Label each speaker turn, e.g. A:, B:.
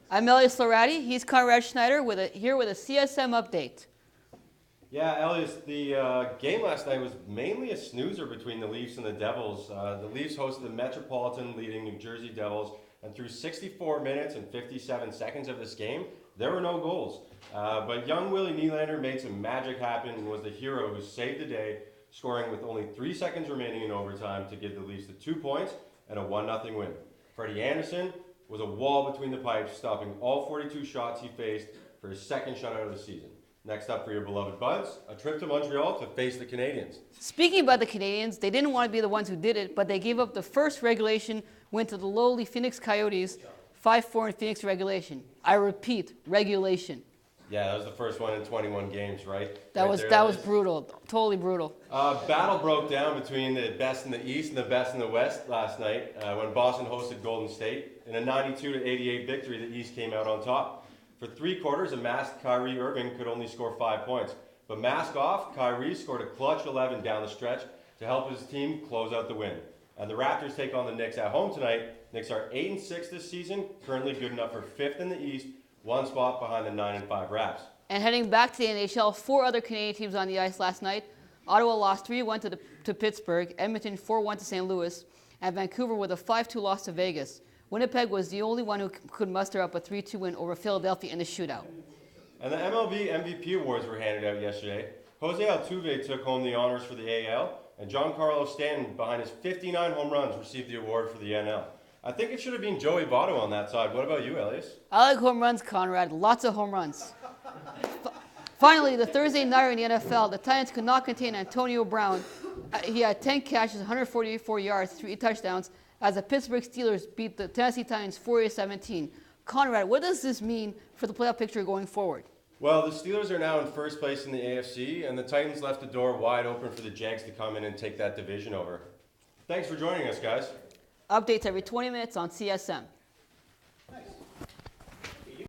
A: I'm Elias Laradi. He's Conrad Schneider here with a CSM update.
B: Yeah, Elias, the game last night was mainly a snoozer between the Leafs and the Devils. The Leafs hosted the Metropolitan leading New Jersey Devils, and through 64 minutes and 57 seconds of this game, there were no goals. But young Willie Nylander made some magic happen and was the hero who saved the day, scoring with only 3 seconds remaining in overtime to give the Leafs the 2 points and a 1-0 win. Freddie Anderson was a wall between the pipes, stopping all 42 shots he faced for his second shutout of the season. Next up for your beloved Buds, a trip to Montreal to face the Canadiens.
A: Speaking about the Canadiens, they didn't want to be the ones who did it, but they gave up the first regulation win to the lowly Phoenix Coyotes, 5-4 in Phoenix regulation. I repeat, regulation.
B: Yeah, that was the first one in 21 games, right?
A: That was brutal, totally brutal.
B: Battle broke down between the best in the East and the best in the West last night when Boston hosted Golden State. In a 92-88 victory, the East came out on top. For 3 quarters, a masked Kyrie Irving could only score 5 points. But mask off, Kyrie scored a clutch 11 down the stretch to help his team close out the win. And the Raptors take on the Knicks at home tonight. Knicks are 8-6 this season, currently good enough for 5th in the East, 1 spot behind the 9-5 Raps.
A: And heading back to the NHL, 4 other Canadian teams on the ice last night. Ottawa lost 3-1 to Pittsburgh, Edmonton 4-1 to St. Louis, and Vancouver with a 5-2 loss to Vegas. Winnipeg was the only one who could muster up a 3-2 win over Philadelphia in the shootout.
B: And the MLB MVP awards were handed out yesterday. Jose Altuve took home the honors for the AL, and Giancarlo Stanton, behind his 59 home runs, received the award for the NL. I think it should have been Joey Votto on that side. What about you, Elias?
A: I like home runs, Conrad. Lots of home runs. Finally, the Thursday nighter in the NFL, the Titans could not contain Antonio Brown. He had 10 catches, 144 yards, 3 touchdowns, as the Pittsburgh Steelers beat the Tennessee Titans 48-17. Conrad, what does this mean for the playoff picture going forward?
B: Well, the Steelers are now in first place in the AFC, and the Titans left the door wide open for the Jags to come in and take that division over. Thanks for joining us, guys.
A: Updates every 20 minutes on CSM.